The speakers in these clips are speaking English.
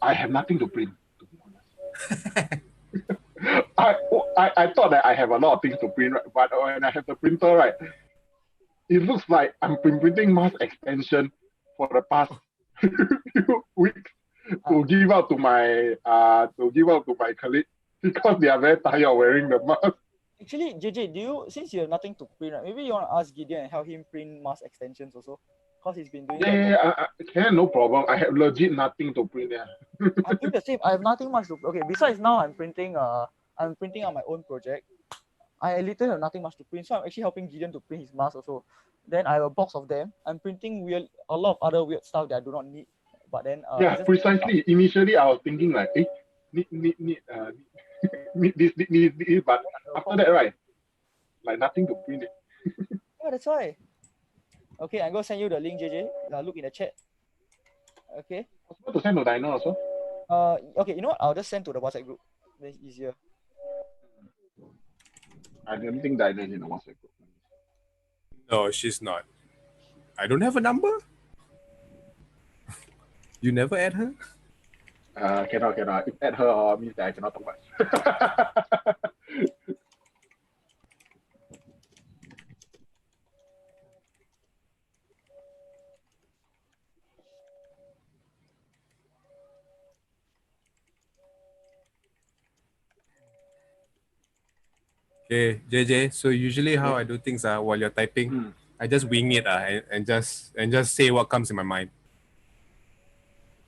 I have nothing to print, to be honest. I thought that I have a lot of things to print, right? But when I have the printer, right, it looks like I'm printing mask extension for the past few weeks to give out to my colleague because they are very tired of wearing the mask. Actually, JJ, since you have nothing to print, right, maybe you want to ask Gideon and help him print mask extensions also? Because he's been doing that. Yeah, no problem. I have legit nothing to print. Yeah. I'm doing the same. I have nothing much to. Okay, besides now I'm printing on my own project. I literally have nothing much to print, so I'm actually helping Gideon to print his mask also. Then I have a box of them. I'm printing a lot of other weird stuff that I do not need. But then Yeah, precisely. Initially, I was thinking like, need this, but after that, right, like nothing to print it. Yeah, that's why. Okay, I'm gonna send you the link, JJ. Look in the chat. Okay. Possible to send to Dino also? Okay, you know what? I'll just send to the WhatsApp group. That's easier. I don't think Dino is in the WhatsApp group. No, she's not. I don't have a number. You never add her? Cannot. If add her, means that I cannot talk much. Okay, JJ. So usually how I do things while you're typing, I just wing it and just say what comes in my mind.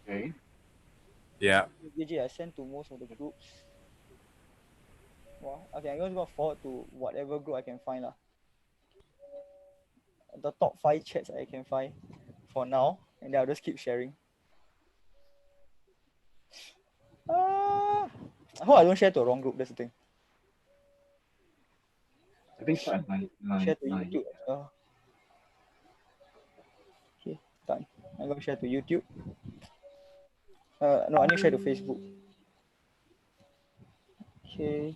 Okay. Yeah. JJ, I sent to most of the groups. Well, okay, I'm just gonna forward to whatever group I can find lah. The top 5 chats I can find for now, and then I'll just keep sharing. I hope I don't share to a wrong group. That's the thing. I think so. Share to YouTube. Okay, done. I'm gonna share to YouTube. No, I need to share to Facebook. Okay.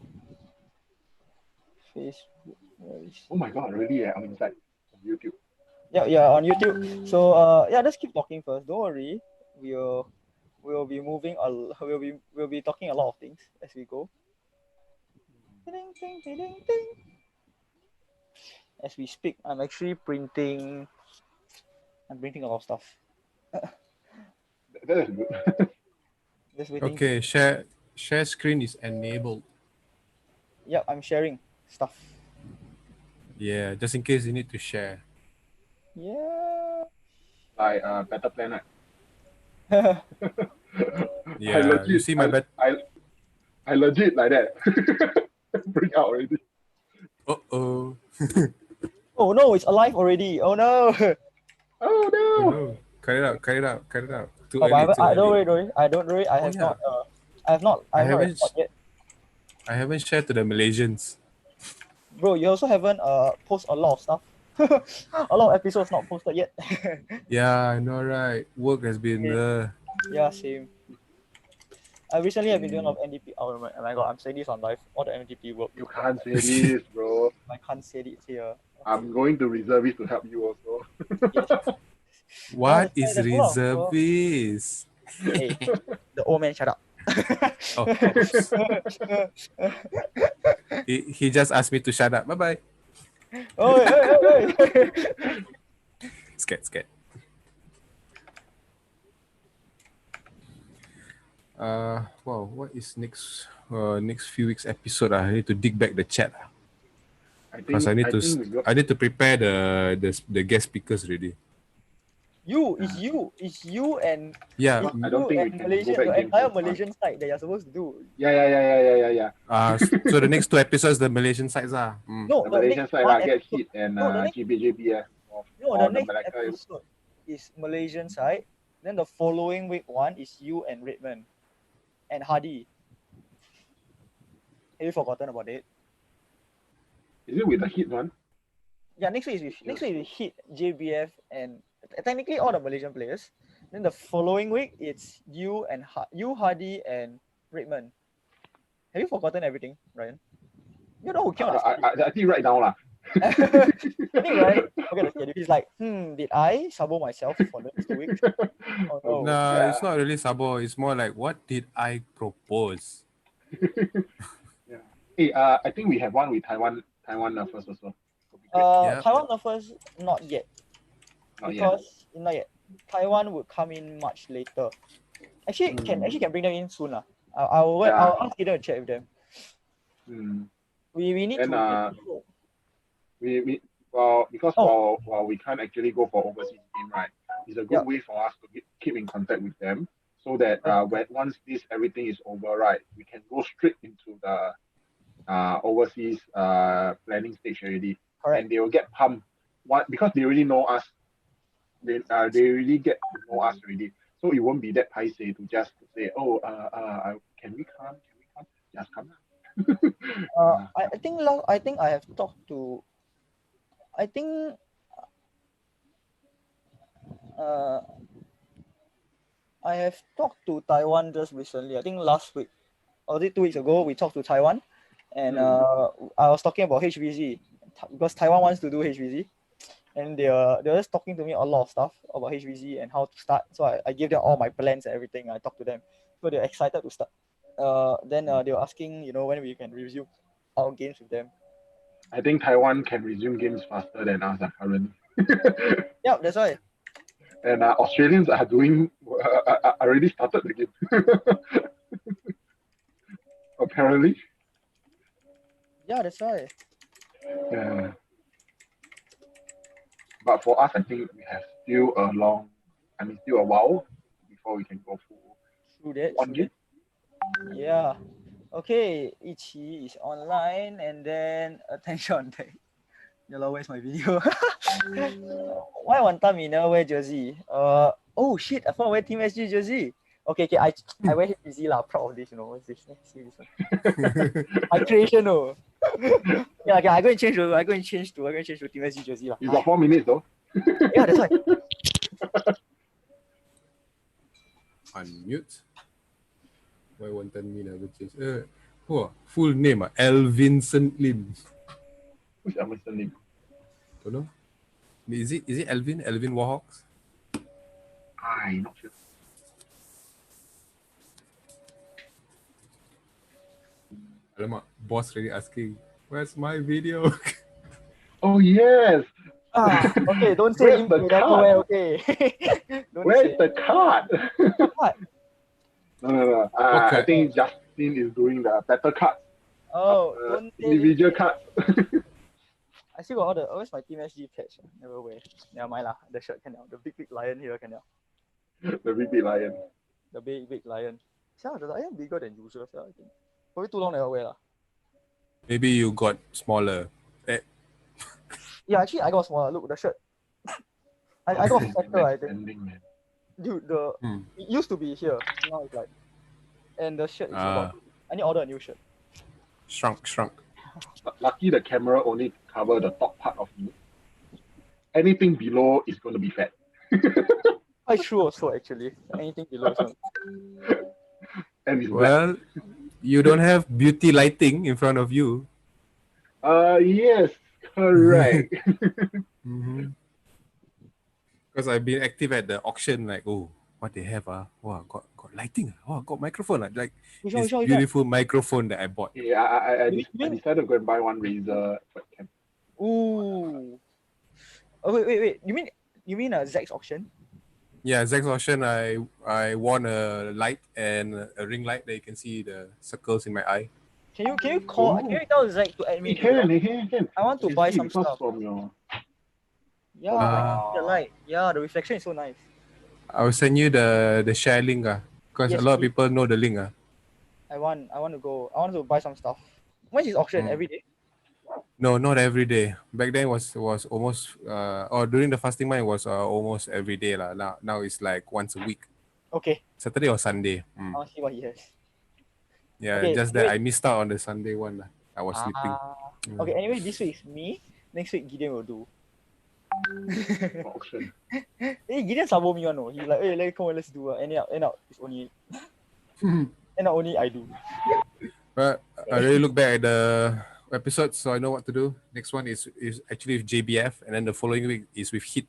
Facebook. Oh my god, really? I'm inside on YouTube. Yeah, on YouTube. So just keep talking first. Don't worry. We'll be moving. We'll be talking a lot of things as we go. Ding, ding, ding, ding, ding. As we speak, I'm actually printing. I'm printing a lot of stuff. That is good. Just waiting. Okay, share screen is enabled. Yep, I'm sharing stuff. Yeah, just in case you need to share. Yeah. Like Better Planet. Yeah, you see my bet. I legit like that. Bring out already. Oh. Oh no, it's alive already. Oh no. Oh no. Oh, no. Cut it out. Too Don't early. worry. I have not. I haven't recorded yet. I haven't shared to the Malaysians. Bro, you also haven't post a lot of stuff. A lot of episodes not posted yet. Yeah, I know, right? Work has been Yeah, same. I recently have been doing a lot of NDP. Oh my god, I'm saying this on live. All the NDP work. You can't say this, bro. I can't say it here. I'm going to reservist to help you also. What is reservist? Hey, the old man, shut up. Oh. He just asked me to shut up. Bye-bye. Oh, hey. Scared. Wow, what is next few weeks episode? I need to dig back the chat. Because I need to prepare the guest speakers already. It's you and yeah. I don't think we can Malaysian, go back the entire Malaysian side that you're supposed to do. Yeah. So the next 2 episodes the Malaysian sides No, the Malaysian side get hit and GBJB. The next episode is Malaysian side. Then the following week one is you and Redmond and Hardy. Have you forgotten about it? Is it with the hit one? Yeah, next week we hit JBF and technically all the Malaysian players. Then the following week it's you and Hardy and Redmond. Have you forgotten everything, Ryan? You know who came out. I think right now Think, right? Look at the schedule. He's like, did I sabo myself for the next 2 weeks? Oh no. No, Yeah. it's not really sabo. It's more like, what did I propose? Yeah. Hey, I think we have one with Taiwan first also. Yep. Taiwan first, not yet. Not yet. Because not yet. Taiwan would come in much later. Actually, can bring them in soon lah. I'll ask Gideon to chat with them. We need And to. because while we can't actually go for overseas game, right? It's a good way for us to keep in contact with them, so that once everything is over, right, we can go straight into the overseas planning stage already. Correct. And they will get pumped. Because they already know us. They really get to know us already. So it won't be that paiseh to just say, can we come? Just come. I think I have talked to. I think. I have talked to Taiwan just recently. I think last week, or 2 weeks ago, we talked to Taiwan, and I was talking about HVZ because Taiwan wants to do HVZ, and they're just talking to me a lot of stuff about HVZ and how to start. So I gave them all my plans and everything. I talked to them, so they're excited to start. Then they were asking, when we can resume our games with them. I think Taiwan can resume games faster than us currently. Yeah, that's why. And Australians are doing already started the game. Apparently. Yeah, that's why. Yeah. But for us, I think we have still a while before we can go full. True that. Yeah. Okay, Ichi is online, and then attention. Hello, where's my video? Why one time you never wear jersey? Oh shit, I found wear Team SG jersey. Okay, I wear HBZ lah. Proud of this, What's this? See this one. My creation, Yeah, okay, I go and change to Team SG jersey lah. You got 4 minutes though. Yeah, that's why. Unmute. Why 110 me never change? Full name Elvinson Lim. Who's Elvinson Lim? Don't know. Is it Elvin Warhawks? I'm not sure. Alamak, boss really asking, where's my video? Oh yes. Okay, don't say him. Okay. Where's the card? What? No. I think Justin is doing the better card. Oh, individual card. I still got all the. Where's my Team SG patch? Never wear. Never mind lah. The shirt can now. The big lion here can now. The big lion. The big lion. Yeah, the lion bigger than usual. I think. Probably too long never wear lah. Maybe you got smaller. Yeah, actually I got smaller. Look, the shirt. I got fatter, I think. Dude, it used to be here. Now it's like, and the shirt is about. I need to order a new shirt. Shrunk. Lucky the camera only cover the top part of you. Anything below is going to be fat. Quite true also actually. Anything below. And it's well, you don't have beauty lighting in front of you. Yes, correct. Because I've been active at the auction, like, what they have, wow, got lighting, got microphone, like this beautiful microphone that I bought. Yeah, I decided to go and buy one Razer webcam. Ooh. Oh wait. You mean a Zack's auction? Yeah, Zack's auction. I won a light and a ring light that you can see the circles in my eye. Can you tell Zack to add me? He can. I want to buy some stuff. From your... Yeah, the light. Yeah, the reflection is so nice. I will send you the share link, because a lot of people know the link. I want to go. I want to buy some stuff. When is auction? Every day? No, not every day. Back then was almost or during the fasting month it was almost every day lah. Now it's like once a week. Okay. Saturday or Sunday. I'll see what he has. Yeah, okay, just that I missed out on the Sunday one lah. I was sleeping. Okay. Anyway, this week is me. Next week Gideon will do. Auction. Hey, Gideon sabo me one. He's like, hey, let's do. End up it's only. End up only I do. But I really look back at episodes, so I know what to do. Next one is actually with JBF, and then the following week is with Hit.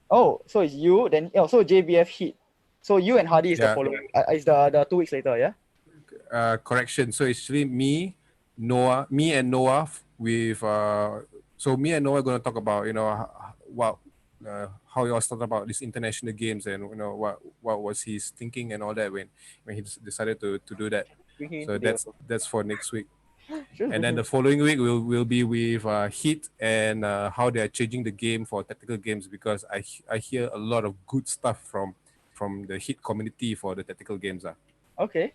Oh, so it's you, then so JBF Hit. So you and Hardy is the following. Is the 2 weeks later, yeah? Correction. So it's actually me and Noah with so me and Noah are gonna talk about how he was talking about these international games, and what was his thinking and all that when he decided to do that. So that's for next week. And then the following week will be with Hit and how they are changing the game for tactical games, because I hear a lot of good stuff from the Hit community for the tactical games. Okay.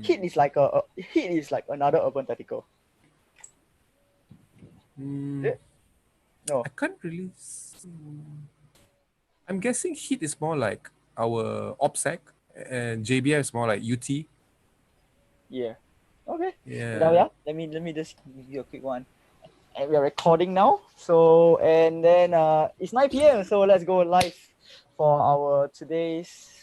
Hit is like another urban tactical. No. I can't really I'm guessing Hit is more like our OPSEC and JBF is more like UT. Yeah. Okay. Yeah. Let me just give you a quick one. And we are recording now. So and then it's 9 p.m. So let's go live for our today's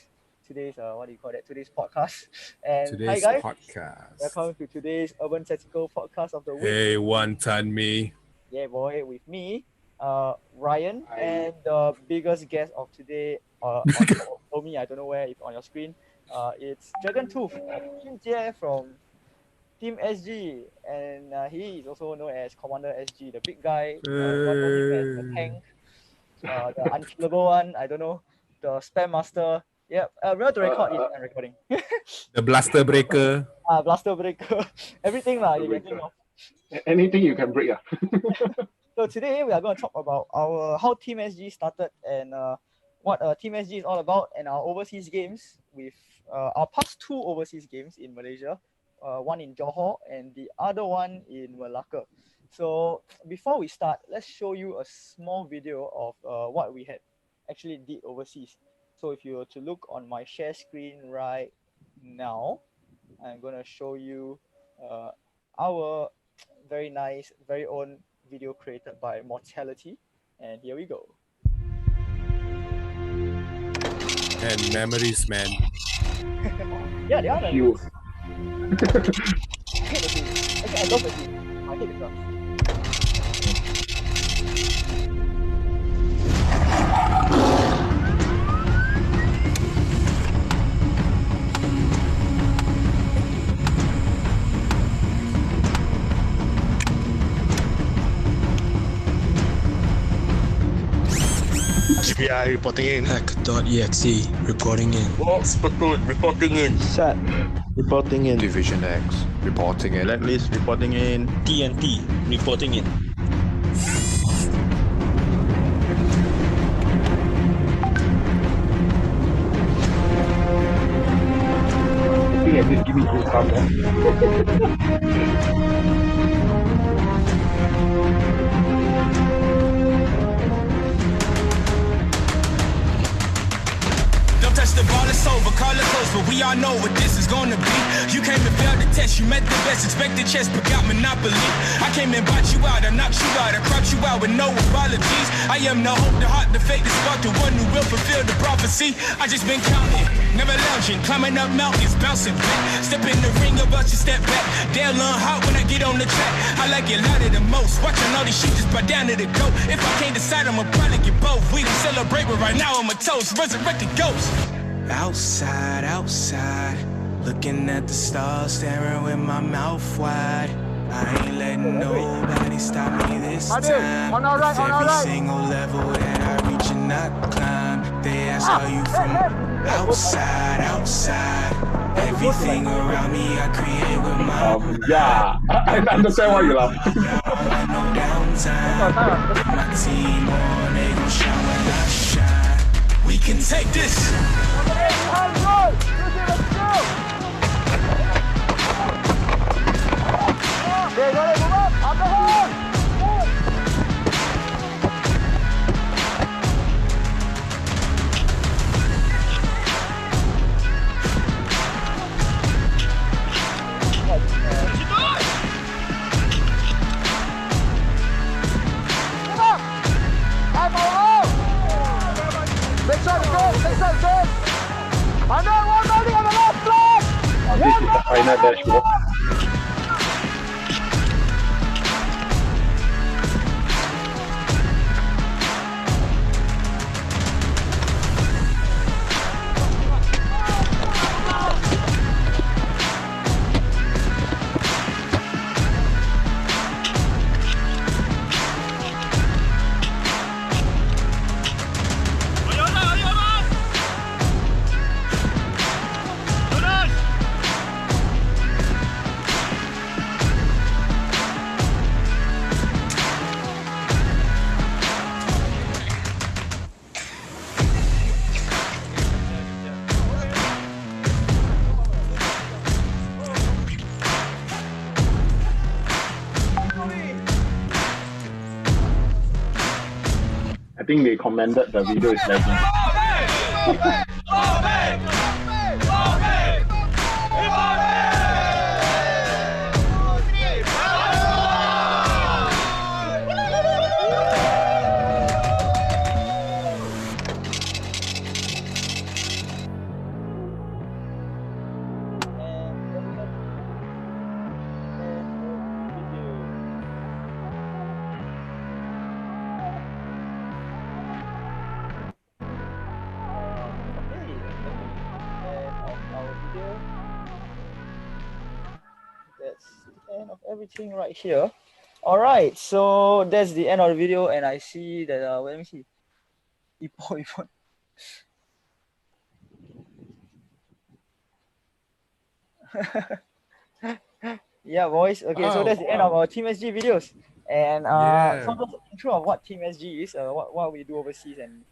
what do you call that? Today's podcast. And today's hi guys. podcast. Welcome to today's Urban Tactical Podcast of the week. Hey, Wonton me. Yeah, boy, with me, Ryan, and the biggest guest of today, on me, I don't know where, if on your screen, it's DragonTooth, Kim Jie from Team SG, and he is also known as Commander SG, the big guy, the tank, the unkillable one, I don't know, the spam master. Yeah, we have to record it. I'm recording. The blaster breaker. Blaster breaker. Everything lah. You can think of. Anything you can break. So today we are going to talk about how Team SG started and what Team SG is all about, and our overseas games with our past 2 overseas games in Malaysia, one in Johor and the other one in Malacca. So before we start, let's show you a small video of what we had actually did overseas. So if you were to look on my share screen right now, I'm going to show you our very nice, very own video created by Mortality. And here we go. And memories, man. Yeah, they are memories. I hate the game. Actually, I love the game. I hate the craft. FBI reporting in. Hack.exe reporting in. Box Platoon reporting in. Set reporting in. Division X reporting in. Blacklist reporting in. TNT reporting in. Just give me goosebumps. The ball is over, call it close, but we all know what this is gonna be. You came and failed the test, you met the best, expected chess, but got monopoly. I came and bought you out, I knocked you out, I cropped you out with no apologies. I am the hope, the heart, the fate, the spark, the one who will fulfill the prophecy. I just been counting, never lounging, climbing up mountains, bouncing back. Step in the ring, about you step back. They'll learn hot when I get on the track. I like it louder the most, watching all these shooters by down to the goat. If I can't decide, I'ma probably get both. We can celebrate, but right now I'm a toast, resurrected ghost. Outside, outside, looking at the stars, staring with my mouth wide. I ain't letting nobody stop me this time. With every single level that I reach and I climb, they ask, are you from outside, outside? Everything around me I create with my Yeah, I understand why you laugh. no downtime. My team on, they gon' shine when I shine. We can take this. This is the final dashboard. think they commended the video is lagging. End of everything right here. All right, so that's the end of the video, and I see that let me see. Ipo. Yeah, boys. Okay, so that's the end of our Team SG videos, and so that's the intro of what Team SG is, what we do overseas, and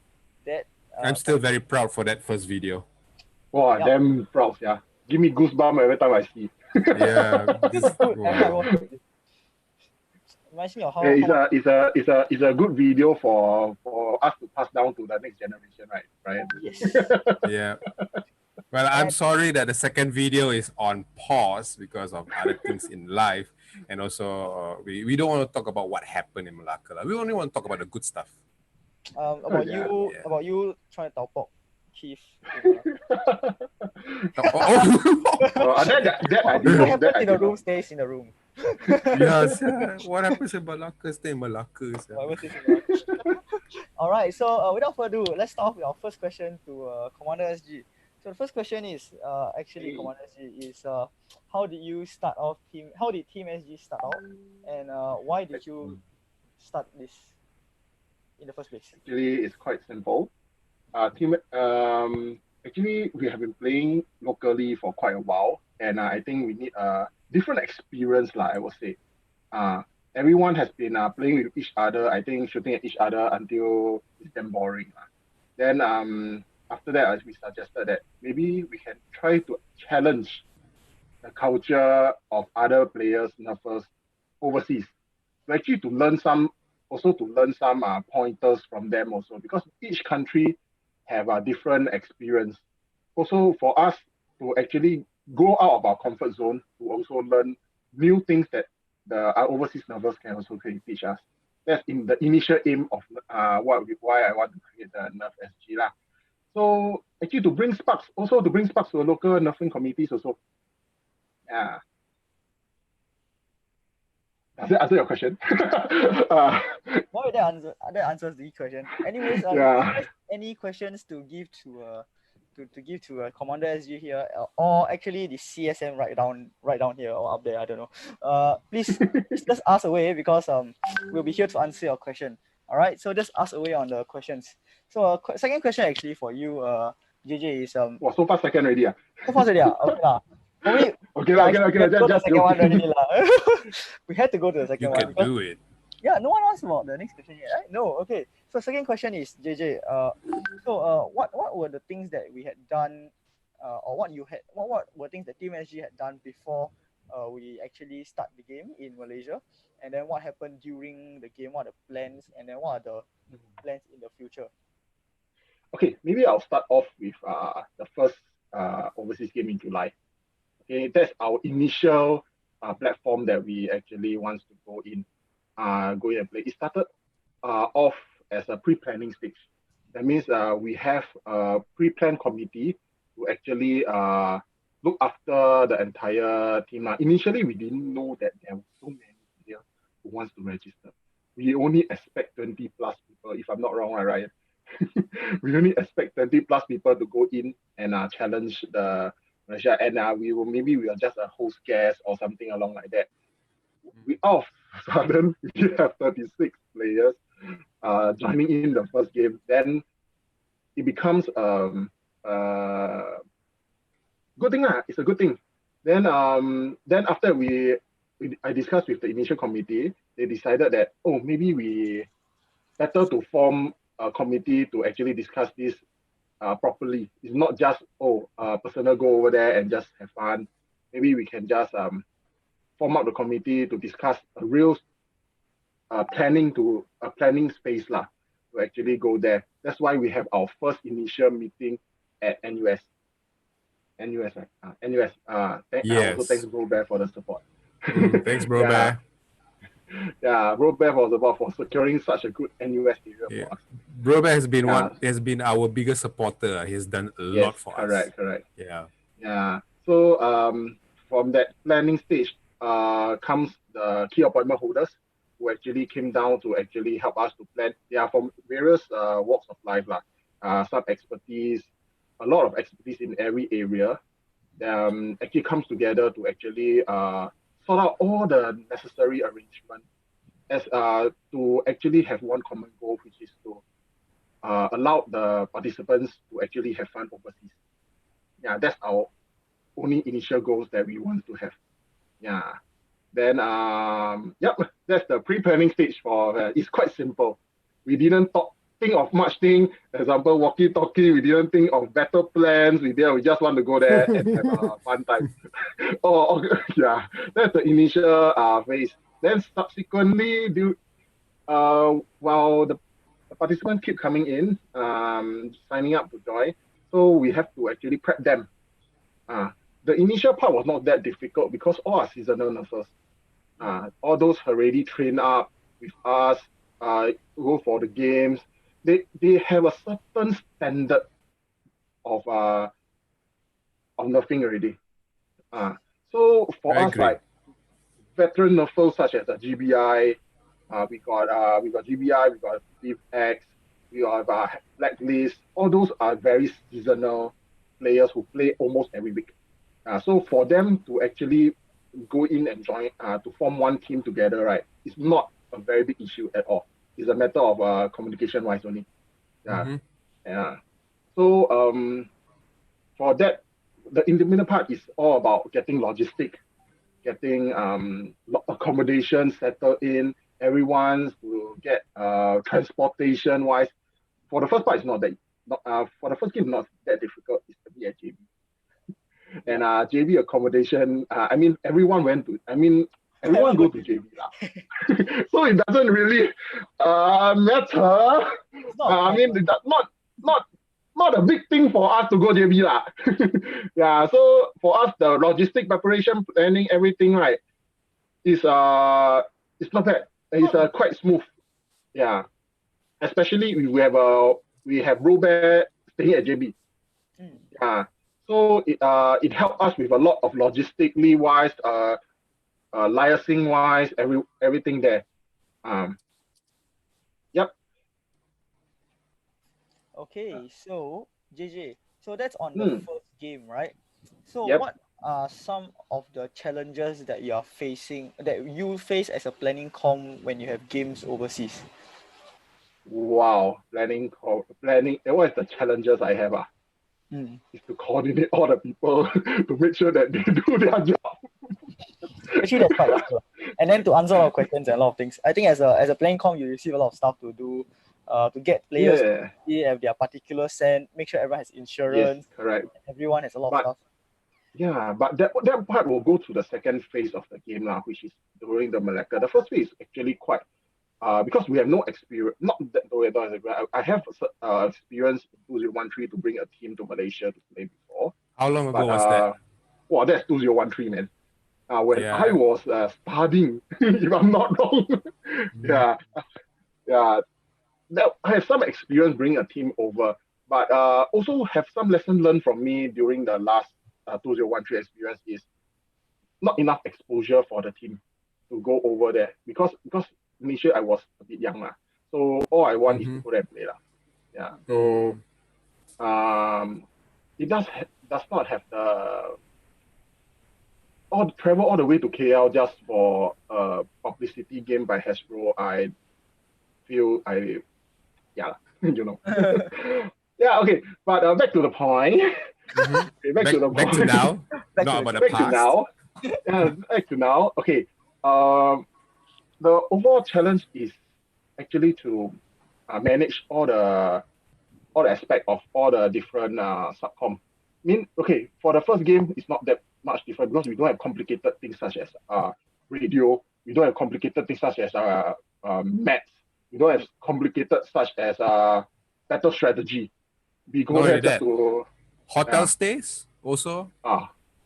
that. I'm still very proud for that first video. Wow, damn proud, yeah. Give me goosebumps every time I see. Yeah. Wow. Reminds me of how it's a good video for us to pass down to the next generation, right? Right. Yes. Yeah. Well, I'm sorry that the second video is on pause because of other things in life, and also we don't want to talk about what happened in Malacca. We only want to talk about the good stuff. About you trying to talk Keith. What happens in the room stays in the room. Yes. What happens in Malacca stays in Malacca. All right. So without further ado, let's start off with our first question to Commander SG. So the first question is Commander SG is how did you start off team? How did Team SG start out, and why did you start this in the first place? Actually, it's quite simple. Actually, we have been playing locally for quite a while, and I think we need a different experience, I would say. Everyone has been playing with each other, I think shooting at each other until it's damn boring. Then after that, we suggested that maybe we can try to challenge the culture of other players, nerfers overseas. Actually to learn some pointers from them also, because each country have a different experience. Also for us to actually go out of our comfort zone to also learn new things that our overseas nerfers can also teach us. That's in the initial aim of why I want to create the Nerf SG lah. So actually to bring sparks to the local nerfing communities also. Yeah. Does that answer your question? Well, that answers the question. Anyways, any questions to give to Commander SG here, or actually the CSM right down here or up there, I don't know. Please just ask away, because we'll be here to answer your question. All right, so just ask away on the questions. So second question actually for you, JJ, is so far second already. So far already. Okay lah. Just one already lah. We had to go to the second one. You can do it. Yeah, no one asked about the next question yet, right? No, okay. So second question is JJ. What were the things that we had done, or what were things that Team SG had done before we actually start the game in Malaysia, and then what happened during the game? What are the plans, and then what are the plans in the future? Okay, maybe I'll start off with the first overseas game in July. Okay, that's our initial platform that we actually want to go in and play. It started off as a pre-planning stage. That means we have a pre-planned committee to actually look after the entire team. Initially, we didn't know that there were so many players who wants to register. We only expect 20 plus people, if I'm not wrong, right, Ryan? We only expect 20 plus people to go in and challenge the Malaysia, and we are just a host guest or something along like that. We all of a sudden we have 36 players joining in the first game. Then it becomes good thing. It's a good thing. Then after I discussed with the initial committee, they decided that maybe we better to form a committee to actually discuss this properly. It's not just personal go over there and just have fun. Maybe we can just form up the committee to discuss a real planning space lah, to actually go there. That's why we have our first initial meeting at NUS. NUS, right? NUS. Yes. Also thanks Bro Bear for the support. Thanks, Bro Yeah. Bear. Yeah, Bro Bear for the support for securing such a good NUS area for us. Bro Bear has been Yeah. has been our biggest supporter. He's done a Yes, lot for correct. us. Yeah. Yeah. So from that planning stage comes the key appointment holders who actually came down to actually help us to plan. They are from various walks of life lah. Some expertise, a lot of expertise in every area. Actually comes together to actually sort out all the necessary arrangement as to actually have one common goal, which is to allow the participants to actually have fun overseas. Yeah, that's our only initial goals that we want to have. Yeah. Then yep, that's the pre-planning stage for it's quite simple. We didn't think of much thing. Example, walkie-talkie, we didn't think of better plans. We just want to go there and have a fun time. Yeah, that's the initial phase. Then subsequently, while the participants keep coming in, signing up to join, so we have to actually prep them. The initial part was not that difficult because all are seasonal nurses. All those already trained up with us, go for the games. They have a certain standard of nursing already. So for us, like veteran nurses such as the GBI, we got GBI, we got Steve X, we got Blacklist. All those are very seasonal players who play almost every week. So for them to actually go in and join to form one team together, right, it's not a very big issue at all. It's a matter of communication wise only. Yeah. So for that, the intermediate part is all about getting logistic, getting accommodation settled in, everyone to get transportation wise. For the first part, it's not that. For the first game, not that difficult. It's to be at JB. And JB accommodation, everyone go to JB lah. So it doesn't really matter. Not a big thing for us to go JB lah. Yeah, so for us the logistic preparation, planning, everything, right, is it's not bad. It's quite smooth. Yeah, especially we have Robert staying at JB. Yeah. So it helped us with a lot of logistically wise, liaising wise, everything there. Yep. Okay, so JJ, so that's on the first game, right? So Yep. what are some of the challenges that you face as a planning com when you have games overseas? Wow, planning. What is the challenges I have? Is to coordinate all the people to make sure that they do their job. Actually, that's quite hard. And then to answer a lot of questions and a lot of things. I think as a playing com, you receive a lot of stuff to do, to get players to have their particular send, make sure everyone has insurance. Yes, correct. Everyone has a lot of stuff. Yeah, but that part will go to the second phase of the game now, which is during the Malacca. The first phase is actually quite because we have no experience. Not that I have experience in 2013 to bring a team to Malaysia to play before. How long ago was that? Well, that's 2013, man. When I was studying, if I'm not wrong. Yeah. I have some experience bringing a team over, but also have some lesson learned from me during the last 2013 experience is not enough exposure for the team to go over there because initially I was a bit young, so all I want is to go there and play. Yeah. So it does not have the travel all the way to KL just for a publicity game by Hasbro. I feel you know. Yeah, okay. But back to the point. Okay, back to the point. Back to now. Not about the past. Back to now. Okay. The overall challenge is actually to manage all the aspect of all the different subcom. Okay, for the first game, it's not that much different because we don't have complicated things such as radio. We don't have complicated things such as maps. We don't have complicated such as battle strategy. We go Not there only just that. to Hotel stays also.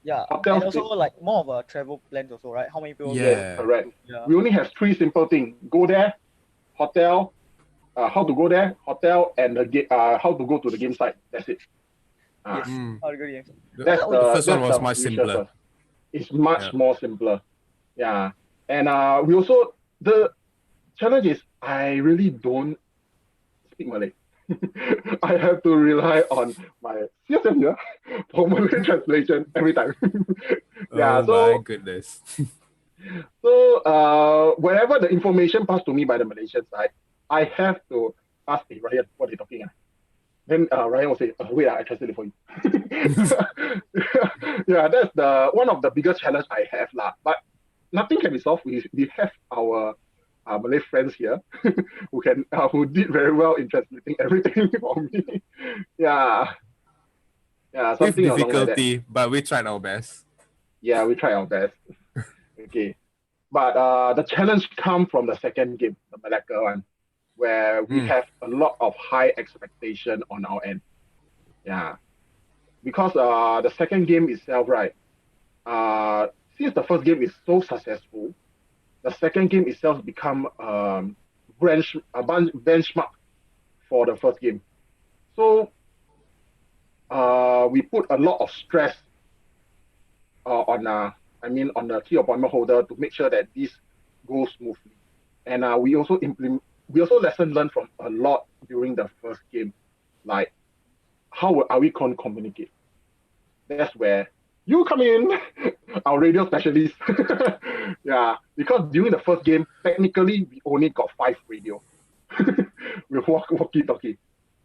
Yeah, Hotel and also stay. like more of a travel plans also, right? How many people? Yeah. Yes, correct. Yeah. We only have three simple things: go there, hotel, how to go there, hotel, and how to go to the game site. That's it. Yes. Mm. How to go to games. That's The first one that's was the much future simpler. first. It's much Yeah. more simpler. Yeah. And we also, the challenge is I really don't speak Malay. I have to rely on my CSM here for Malay translation every time. Yeah, Oh my goodness. so whenever the information passed to me by the Malaysian side, I have to ask, hey, Ryan, what are they talking about? Then Ryan will say, wait, I translate it for you. Yeah, that's the one of the biggest challenge I have lah. But nothing can be solved. We have our Malay friends here who did very well in translating everything for me. Yeah, yeah, With something along like that. difficulty, but we tried our best. Yeah, we try our best. Okay, but the challenge come from the second game, the Malacca one, where we have a lot of high expectation on our end. Yeah, because the second game itself, right? Since the first game is so successful, the second game itself become benchmark for the first game. So we put a lot of stress on the key appointment holder to make sure that this goes smoothly. And we also lesson learned from a lot during the first game, like how are we going to communicate? That's where you come in, our radio specialist. Yeah, because during the first game, technically we only got 5 radio with walkie-talkie.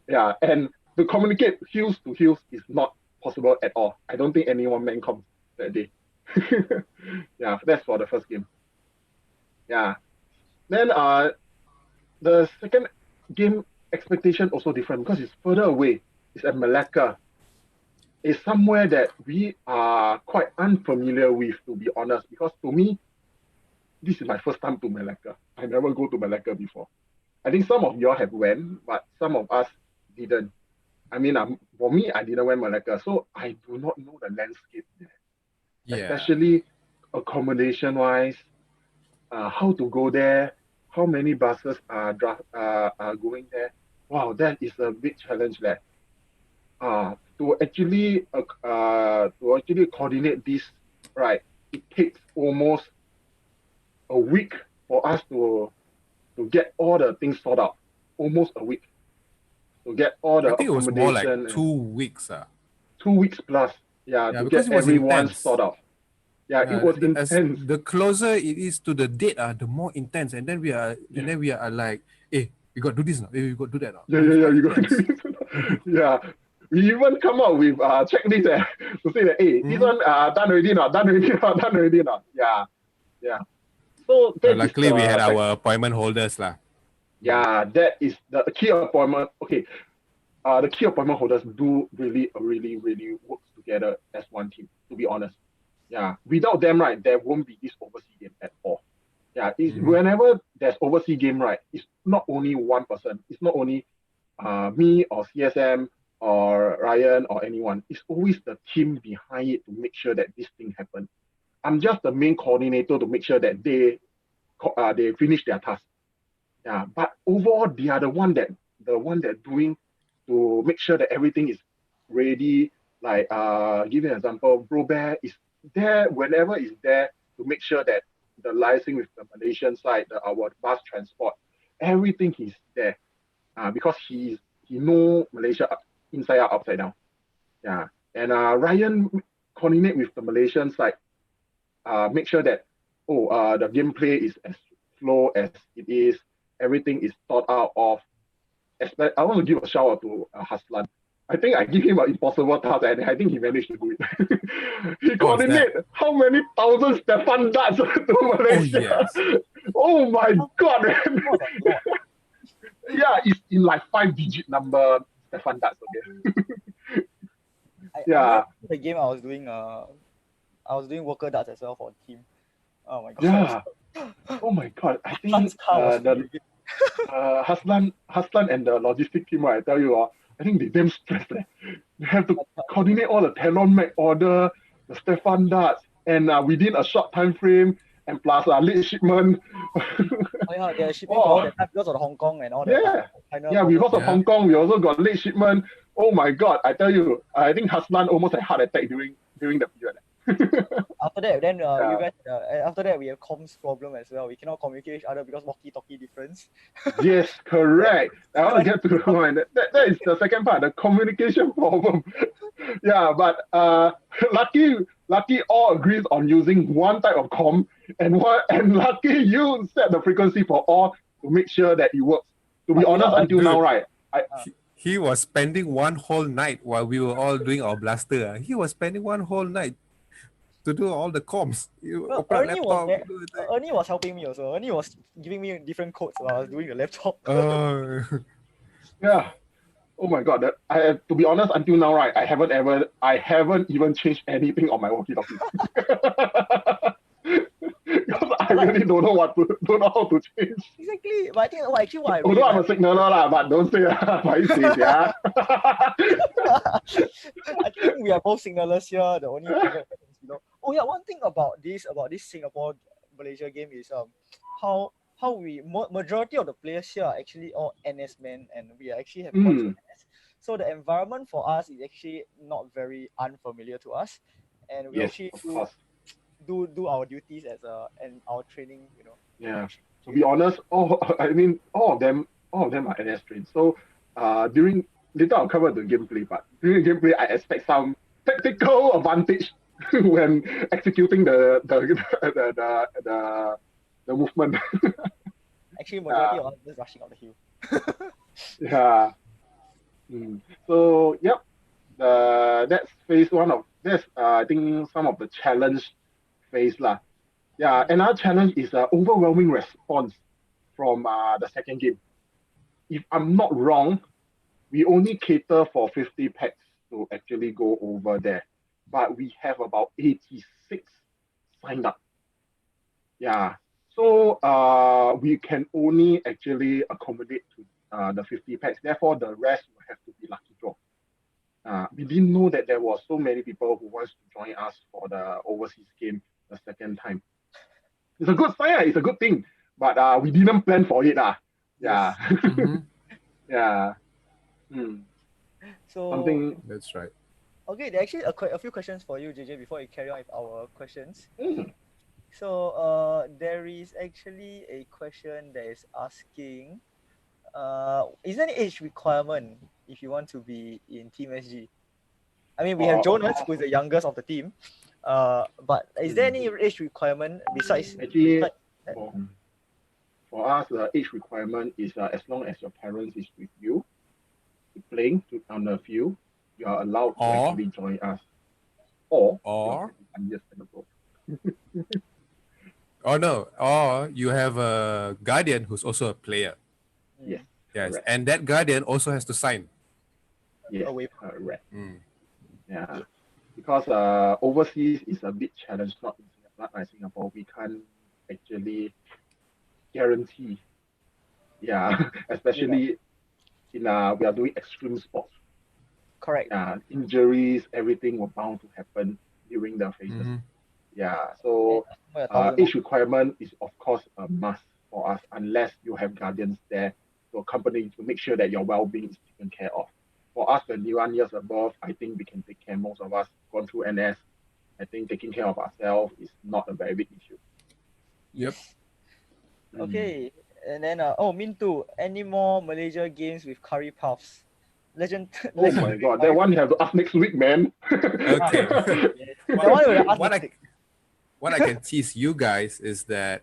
Yeah, and to communicate hills to hills is not possible at all. I don't think anyone man comes that day. Yeah, that's for the first game. Yeah. Then the second game expectation also different because it's further away. It's at Malacca. It's somewhere that we are quite unfamiliar with, to be honest, because to me, this is my first time to Malacca. I never go to Malacca before. I think some of y'all have went, but some of us didn't. I mean, for me, I didn't went Malacca, so I do not know the landscape there. Yeah. Especially accommodation-wise, how to go there, how many buses are going there. Wow, that is a big challenge there. To actually coordinate this, right? It takes almost a week for us to get all the things sorted out. Almost a week to get all the I think it was more like accommodation. 2 weeks. 2 weeks plus. Yeah, to because get it was everyone intense. sorted out. Yeah, it was intense. The closer it is to the date, the more intense. And then we are like, hey, we got to do this now. Hey, we got to do that now. Yeah, you got to do this. Yeah. We even come up with checklist to say that, hey, this one done already now, done already now. Yeah. Yeah. So luckily we had our appointment holders lah. Yeah, that is the key appointment. Okay. The key appointment holders do really work together as one team, to be honest. Yeah. Without them, right, there won't be this overseas game at all. Yeah. Whenever there's overseas game, right, it's not only one person. It's not only me or CSM or Ryan or anyone. It's always the team behind it to make sure that this thing happens. I'm just the main coordinator to make sure that they finish their task. Yeah, but overall, they are the one that doing to make sure that everything is ready. Like give an example, Brobear is there whenever is there to make sure that the liaising with the Malaysian side, our bus transport, everything is there. Because he know Malaysia inside out, upside down. Yeah, and Ryan coordinate with the Malaysian side. Make sure that the gameplay is as flow as it is. Everything is thought out of. I want to give a shout out to Haslan. I think I give him an impossible task and I think he managed to do it. He coordinated how many thousand Stefan darts to Malaysia. Oh my god, man. Yeah, it's in like 5-digit number Stefan darts. Okay. Yeah. The game I was doing worker darts as well for the team. Oh my god. Yeah. Oh my god. I think Haslan and the logistic team, right, I tell you, I think they damn stressed. They have to coordinate all the Talon Mac order, the Stefan darts, and within a short time frame, and plus late shipment. Oh yeah, they're shipping for all that time because of Hong Kong and all that. Yeah. China Yeah, because of Yeah. Hong Kong, we also got late shipment. Oh my god, I tell you, I think Haslan almost had heart attack during the period. After that, then you Yeah. guys, after that we have comms problem as well. We cannot communicate each other because walkie-talkie difference. Yes, correct. I want to get to the point. That is the second part, the communication problem. Yeah, but lucky all agrees on using one type of comm, and lucky you set the frequency for all to make sure that it works. To be But honest, without- until Dude. now, right? He was spending one whole night while we were all doing our blaster. He was spending one whole night to do all the comms. You Well, open up Ernie was laptop. there. do the thing. Ernie was helping me also. Ernie was giving me different codes while I was doing the laptop. Yeah. Oh my god, to be honest, until now, right, I haven't even changed anything on my walkie-talkie. Because I really don't know how to change. Exactly. But I think actually what I really Although I'm a like, signaler lah, but don't say yeah. I think we are both signalers here. The only difference is, oh yeah, one thing about this Singapore Malaysia game is how we majority of the players here are actually all NS men, and we actually have points for NS. So the environment for us is actually not very unfamiliar to us, and we Yes, actually of course. do our duties as and our training. Yeah. To be honest, all of them are NS trained. So later I'll cover the gameplay, but during the gameplay I expect some tactical advantage when executing the movement. Actually, majority of us just rushing up the hill. Yeah. So yep, that's phase one of that's I think some of the challenge phase lah. Yeah, another challenge is overwhelming response from the second game. If I'm not wrong, we only cater for 50 packs to actually go over there, but we have about 86 signed up. Yeah, so we can only actually accommodate to the 50 packs. Therefore, the rest will have to be lucky draw. We didn't know that there were so many people who wants to join us for the overseas game the second time. It's a good sign. It's a good thing, but we didn't plan for it. Yeah. Yeah. So Something. That's right. okay, there are actually a few questions for you, JJ, before we carry on with our questions. So there is actually a question that is asking, is there any age requirement if you want to be in Team SG? I mean, we have Jonas, who is the youngest of the team. But is there any age requirement besides? Actually, for us, the age requirement is as long as your parents is with you, playing on the field, you are allowed to actually join us. Or yes, or you have a guardian who's also a player. Yes. Yes, correct. and that guardian also has to sign. Yes, correct. Mm. Yeah, because overseas is a big challenge. Not like Singapore, we can't actually guarantee. Yeah, especially in we are doing extreme sports. Correct. Injuries, everything were bound to happen during the phases. Mm-hmm. Yeah, so age requirement is of course a must for us unless you have guardians there to accompany you to make sure that your well-being is taken care of. For us, 21 years above, I think we can take care. Most of us gone through NS. I think taking care of ourselves is not a very big issue. Yep. Okay, and then Mintu, any more Malaysia games with curry puffs? Legend. Oh my god, that one you have to ask next week, man. Okay. What I can tease you guys is that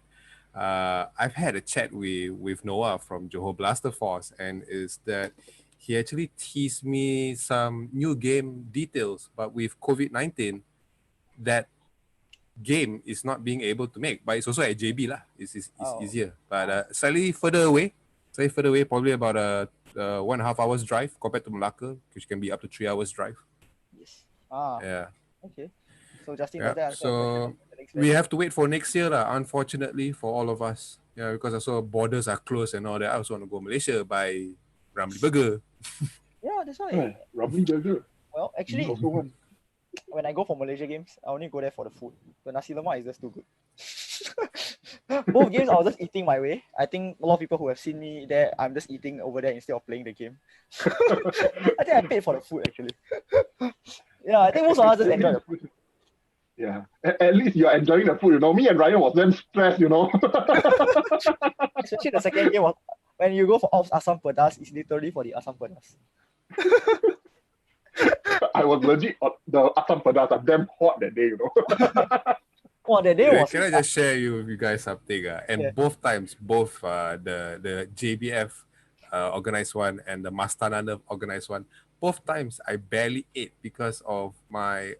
I've had a chat with Noah from Johor Blaster Force, and is that he actually teased me some new game details, but with COVID-19, that game is not being able to make, but it's also at JB lah. It's easier, but slightly further away, probably about a 1.5 hours drive compared to Malacca, which can be up to 3 hours drive. Yes. Yeah. Okay. So Justin, So we have to wait for next year lah, unfortunately for all of us. Yeah, because I saw borders are closed and all that. I also want to go Malaysia buy Ramly Burger. Yeah, that's why. Yeah, Ramly Burger. Well, actually, Also one. when I go for Malaysia games, I only go there for the food. The nasi lemak is just too good. Both games, I was just eating my way. I think a lot of people who have seen me there, I'm just eating over there instead of playing the game. I think I paid for the food actually. Yeah, I think most of us just enjoy the food. Yeah, at least you're enjoying the food, you know. Me and Ryan was then stressed, you know. Especially the second game was when you go for Ops Asam Pedas, it's literally for the Asam Pedas. I was legit the asam pedas are damn hot that day, you know. Well, that day was. Can I just share with you guys something? And Yeah. both times, both the JBF organized one and the Mastana organized one, both times I barely ate because of my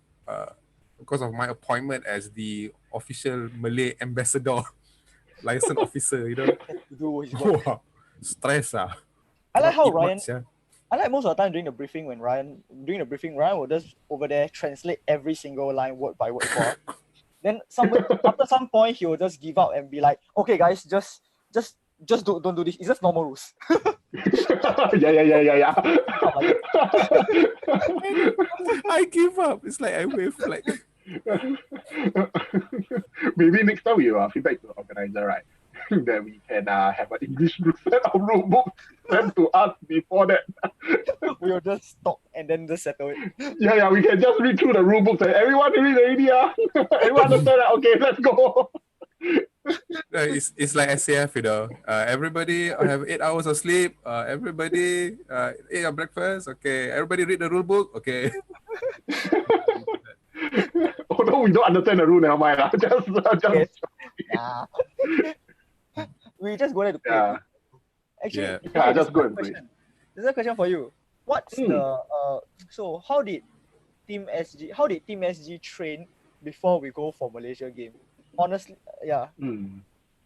appointment as the official Malay ambassador, license officer. You know, Do his work. wow, stress ah. I like how Eat Ryan. much, yeah. I like most of the time during the briefing Ryan will just over there translate every single line word by word for us. Then after some point he will just give up and be like, okay guys, just don't do this. It's just normal rules. Yeah. I give up. It's like I wave like. Maybe next time we will feedback to the organizer, right? That we can have an English set of rule books sent to us before that. We will just stop and then just settle it. Yeah, we can just read through the rule books and everyone read already. Everyone understand that? Okay, let's go. It's like SAF, you know. Everybody have 8 hours of sleep. Everybody eat your breakfast. Okay. Everybody read the rule book. Okay. Although we don't understand the rule, never mind. Just Yes. Yeah. We just go there to play. Yeah. Actually, Yeah, just go and question. play. There's a question for you. What's so how did Team SG train before we go for Malaysia game? Honestly, yeah.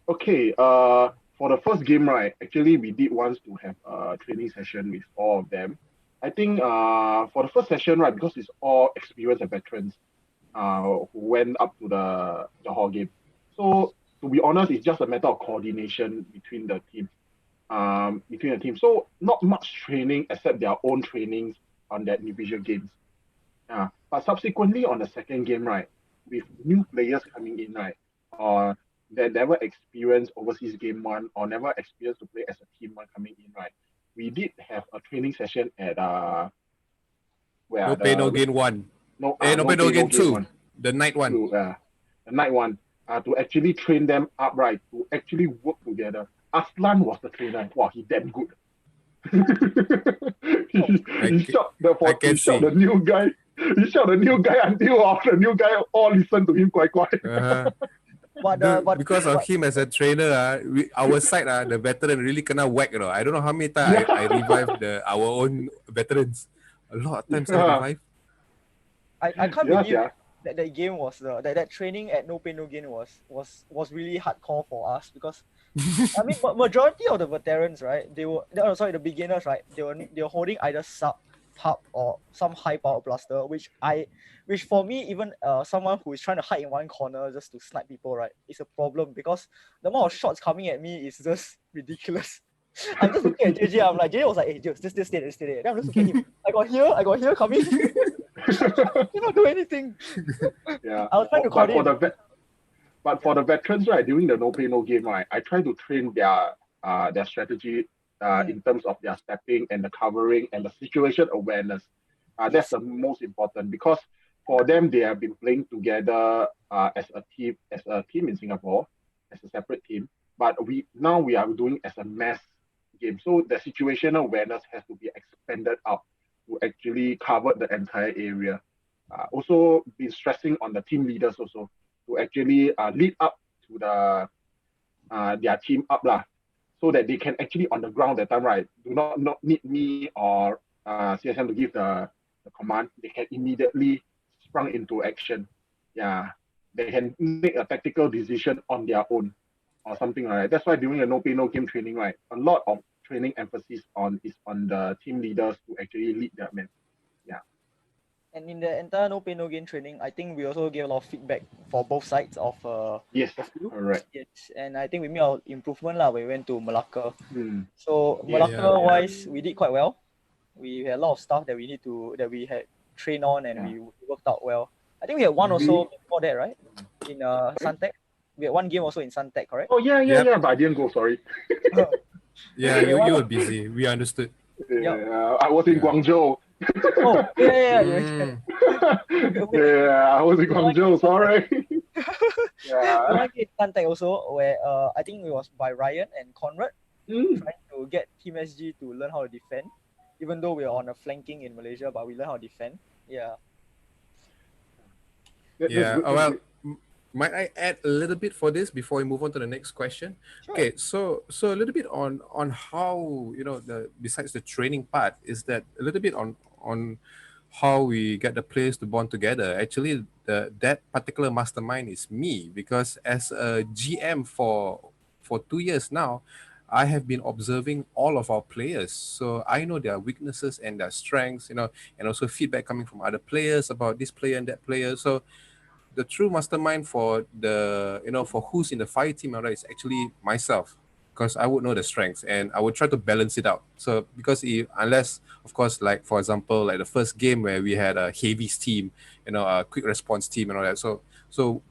Okay, for the first game, right, actually we did want to have a training session with all of them. I think for the first session, right, because it's all experienced and veterans who went up to the hall game. So to be honest, it's just a matter of coordination between the teams. So not much training except their own trainings on that individual games. But subsequently on the second game, right, with new players coming in, right, or that never experienced overseas game one or never experienced to play as a team one coming in, right, we did have a training session at where No pay no gain one. No pay no gain two. One. The night one. The night one. To actually train them up, right, to actually work together. Aslan was the trainer. Wow, he damn good. he shot the new guy. He shot the new guy until the new guy all listened to him quite. But because of him as a trainer, our side, the veteran really kena whack. You know, I don't know how many times I revived our own veterans. A lot of times I revived. I can't believe that game was that training at No Pain No Gain was really hardcore for us because I mean majority of the veterans, right, the beginners, right, they were holding either sub, hub or some high power blaster, which for me, even someone who is trying to hide in one corner just to snipe people, right, is a problem because the amount of shots coming at me is just ridiculous. I'm just looking at JJ, I'm like, JJ was like, hey, just stay there. Then I'm just looking at him. I got here coming. You don't do anything. Yeah. I was trying to coordinate. But for the veterans, right, during the No Pay No Game, right, I try to train their strategy in terms of their stepping and the covering and the situation awareness. That's the most important because for them, they have been playing together as a team in Singapore, as a separate team. But we are doing as a mass game. So the situational awareness has to be expanded out to actually cover the entire area. Also been stressing on the team leaders also to actually lead up to their team up so that they can actually on the ground that time, right, do not need me or CSM to give the command. They can immediately sprung into action. Yeah, they can make a tactical decision on their own or something like that. That's why during the No Pay No Game training, right, a lot of training emphasis is on the team leaders to actually lead their men. Yeah. And in the entire no pain no gain training, I think we also gave a lot of feedback for both sides of Yes, of you. correct. Yes, and I think we made our improvement lah when we went to Malacca. Hmm. So Yes. Malacca wise, we did quite well. We had a lot of stuff that we had trained on, and we worked out well. I think we had one also before that, right? In Suntec, we had one game also in Suntec, correct? Oh yeah, Yep. but I didn't go. Sorry. Yeah, you were busy. We understood. Yeah, I was in Yeah. Guangzhou. Oh yeah. Mm. Yeah, I was in Guangzhou. Sorry. Yeah. One game in Suntec also, where I think it was by Ryan and Conrad Mm. trying to get Team SG to learn how to defend, even though we are on a flanking in Malaysia, but we learn how to defend. Yeah. Yeah. Well, might I add a little bit for this before we move on to the next question? Sure. Okay, so a little bit on how, you know, the besides the training part, is that a little bit on how we get the players to bond together. Actually, that particular mastermind is me, because as a GM for 2 years now, I have been observing all of our players, so I know their weaknesses and their strengths, you know, and also feedback coming from other players about this player and that player. So the true mastermind for the, you know, for who's in the fire team is actually myself, because I would know the strengths and I would try to balance it out. So because unless, of course, like for example, like the first game where we had a heavies team, you know, a quick response team and all that. So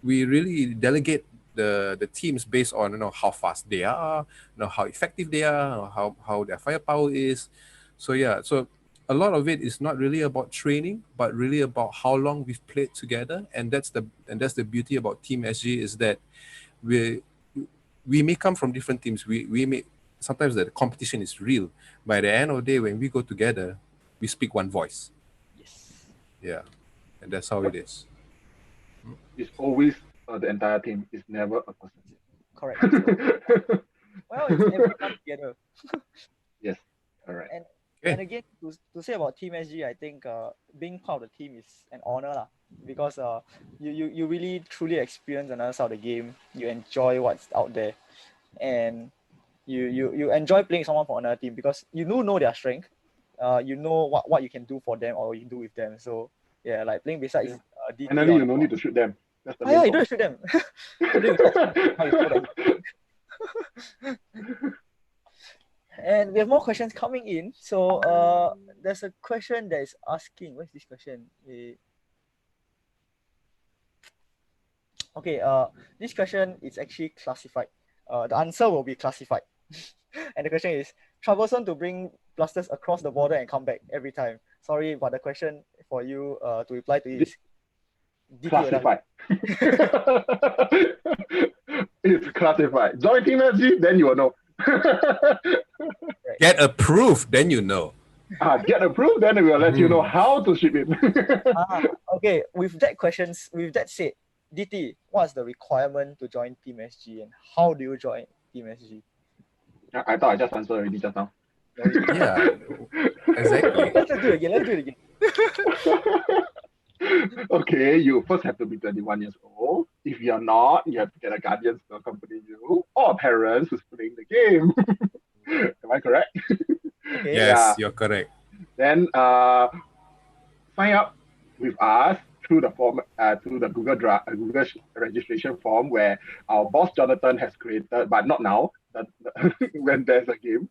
we really delegate the teams based on, you know, how fast they are, you know, how effective they are, how their firepower is. So yeah, so a lot of it is not really about training, but really about how long we've played together, and that's the beauty about Team SG, is that we may come from different teams. We may sometimes the competition is real. By the end of the day, when we go together, we speak one voice. Yes. Yeah, and that's how it is. It's always the entire team. It's never a person. Correct. Well, it's everyone together. Yes. All right. And again, to say about Team SG, I think being part of the team is an honor lah, because you really truly experience another side of the game. You enjoy what's out there, and you enjoy playing someone from another team because you know their strength. You know what you can do for them or you can do with them. So yeah, like playing besides DT. Finally, you don't need to shoot them. That's the yeah, you main don't shoot them. And we have more questions coming in. So there's a question that is asking, where's this question? Okay, this question is actually classified. The answer will be classified. And the question is, troublesome to bring blasters across the border and come back every time. Sorry, but the question for you to reply to is classified. It's classified. Join Team SG, then you will know. Get approved, then you know. Get approved, then we will let you know how to ship it. Okay, with that said, DT, what's the requirement to join Team SG and how do you join Team SG? I thought I just answered already just now. Yeah, exactly. Let's do it again. Okay, you first have to be 21 years old. If you're not, you have to get a guardian to accompany you or parents who's playing the game. Am I correct? Okay. Yes, you're correct. Then sign up with us through the form, through the Google registration form where our boss Jonathan has created, but not now. When there's a game.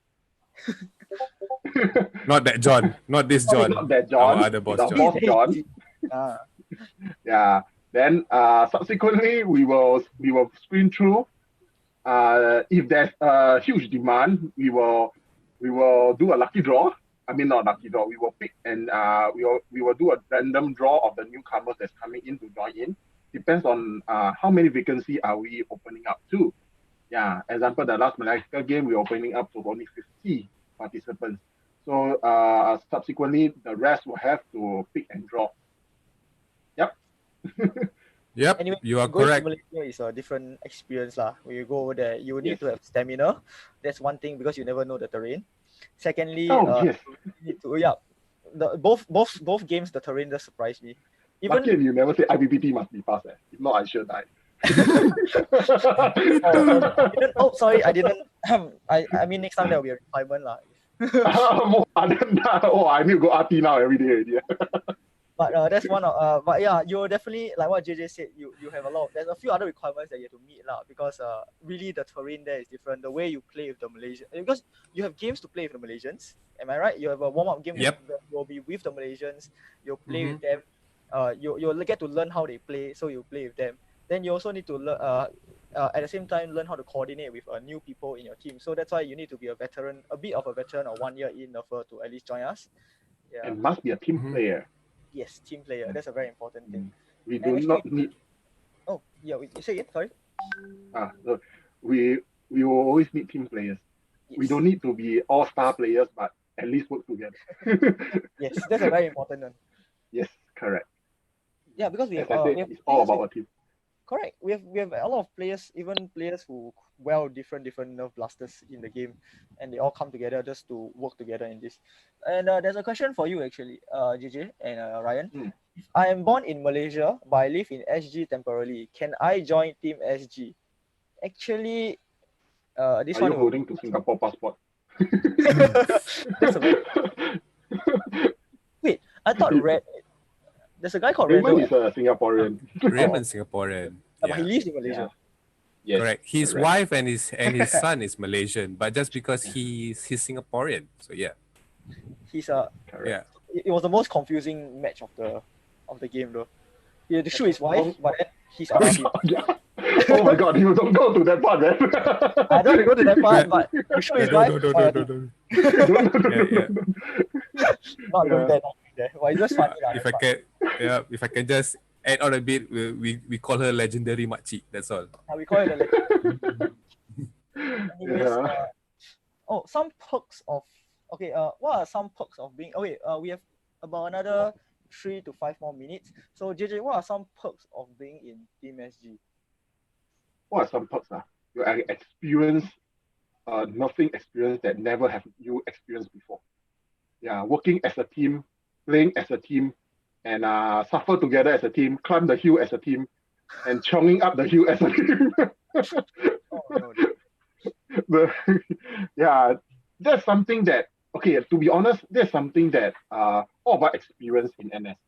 Not that John, not this John. Not that John. Our other boss Our John. boss John. Yeah. Then subsequently we will screen through. If there's a huge demand, we will do a lucky draw. I mean, not lucky draw. We will pick and we will do a random draw of the newcomers that's coming in to join in. Depends on how many vacancy are we opening up to. Yeah. Example, the last Malacca game we're opening up to only 50 participants. So subsequently the rest will have to pick and draw. Yep. Yep, Anyway, you are going to correct. Malaysia is a different experience lah. When you go over there, you need to have stamina. That's one thing because you never know the terrain. Secondly, yes. you need to, both games the terrain just surprised me. Even Lucky you never say IPPT must be fast. If not, I should die. sorry, I didn't. I mean, next time there will be a requirement lah. I need to go RT now every day already. But that's one of but yeah, you're definitely like what JJ said, you have a lot of, there's a few other requirements that you have to meet lah, because really the terrain there is different, the way you play with the Malaysians, because you have games to play with the Malaysians, am I right? You have a warm-up game Yep. that will be with the Malaysians, you'll play with them, you'll get to learn how they play, so you play with them. Then you also need to learn at the same time learn how to coordinate with new people in your team. So that's why you need to be a veteran, a bit of a veteran, or 1 year in to at least join us. Yeah. And must be a team player. Yes, team player. That's a very important thing. We do not need. Oh yeah, you say it. Sorry. So we will always need team players. Yes. We don't need to be all-star players, but at least work together. Yes, that's a very important one. Yes, correct. Yeah, because we have, As I said, it's all about a team. Correct. We have a lot of players, even players who different nerve blasters in the game, and they all come together just to work together in this. And there's a question for you actually, JJ and Ryan. If I am born in Malaysia but I live in SG temporarily, can I join Team SG? Actually, this Are one you holding to Singapore passport? That's a very... Wait, I thought Red. There's a guy called Raymond Rendo. is a Singaporean. Raymond's Singaporean. But Yeah. he lives in Malaysia. Yes, Correct. His wife and his son is Malaysian, but just because he's Singaporean. So yeah. He's Yeah. It was the most confusing match of the game though. He had to shoot his wife, but then he's on our team. Oh my god, you don't go to that part, man. I don't go to that part, but you shoot his wife. No. Not going there. Well, it's just funny. If I can just add on a bit, we call her legendary makcik. That's all. We call it a Anyways, some perks of what are some perks of being we have about another 3 to 5 more minutes. So JJ, what are some perks of being in Team SG? What are some perks? You experience nothing experience that never have you experienced before. Yeah, working as a team, playing as a team, and suffer together as a team, climb the hill as a team, and chonging up the hill as a team. Yeah, that's something that, to be honest, that's something that all of us experience in NS.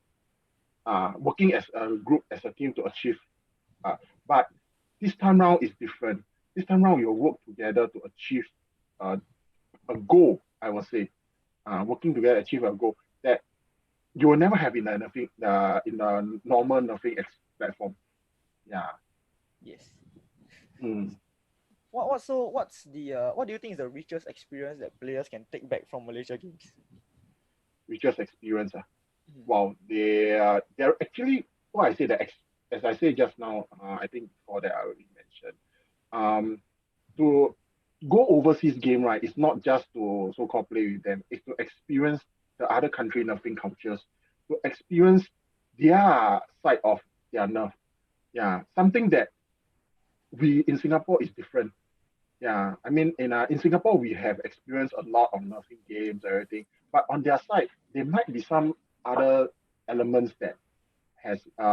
Working as a group, as a team to achieve. But this time round is different. This time round, you work together to achieve a goal, I would say. Working together, achieve a goal that you will never have in the normal nothing platform. Yeah. Yes. Mm. What do you think is the richest experience that players can take back from Malaysia games? Richest experience. Wow, they're actually what I say that as I said just now, I think before that I already mentioned. To go overseas game, right, it's not just to so-called play with them, it's to experience the other country nerfing cultures, to experience their side of their nerf. Yeah, something that we in Singapore is different. Yeah, I mean in Singapore we have experienced a lot of nerfing games, everything, but on their side there might be some other elements that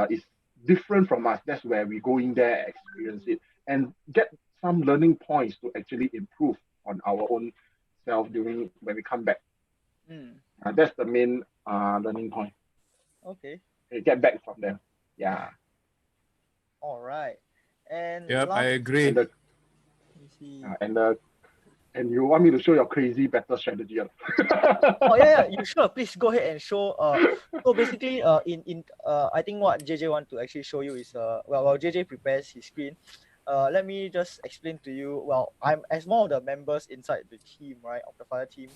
is different from us. That's where we go in there, experience it, and get some learning points to actually improve on our own self when we come back. That's the main learning point. Okay. Get back from them. Yeah. All right. And yep, I agree. And you want me to show your crazy battle strategy? Oh yeah, you sure? Please go ahead and show. So basically, I think what JJ want to actually show you is while JJ prepares his screen, let me just explain to you. Well, I'm as one of the members inside the team, right, of the fire team.